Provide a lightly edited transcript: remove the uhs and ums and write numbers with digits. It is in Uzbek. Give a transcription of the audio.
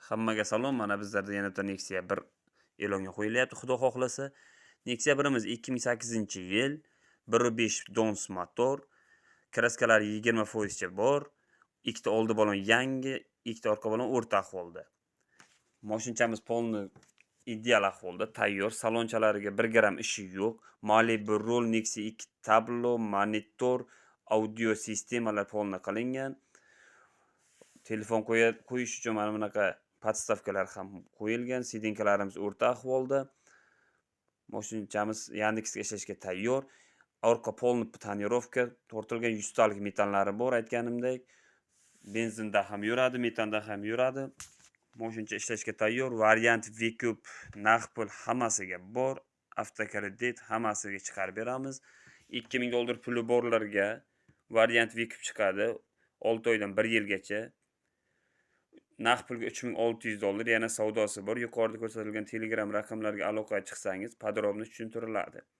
Hammaga salom. Mana bizlarda yana bitta Nexia 1 e'longa qo'yilyapti, xudo xohlasa. Nexia 1imiz 2008-yil, 1.5 dons motor, kraskalari 20% cha bor. Ikkita oldi balon yangi, ikkita orqa balon o'rta ahvolda. Mashinchamiz polni ideal ahvolda, tayyor. Salonchalariga 1 gram ishi yo'q. Malibu rul, Nexia 2 tablo, monitor, audio sistemalar polni qilingan. Telefon qo'yish uchun mana bunaqa podstavkalar ham qo'yilgan. Sidinkalarimiz o'rta ahvolda. Mashinchamiz Yandexga ishlashga tayyor. Orqa polni tonirovka tortilgan 100 talik metallari bor aytganimdek. Benzinda ham yuradi, metanda ham yuradi. Mashincha ishlashga tayyor. Variant V-Coupe, naqd pul hammasiga bor. Avtokredit hammasiga chiqarib beramiz. $2000 puli borlarga variant V-Coupe chiqadi. 6 oydan 1 yilgacha. Naqd pulga $3600 yana savdosi bor. Yuqorida ko'rsatilgan Telegram raqamlariga aloqaga chiqsangiz, podrobni tushuntiriladi.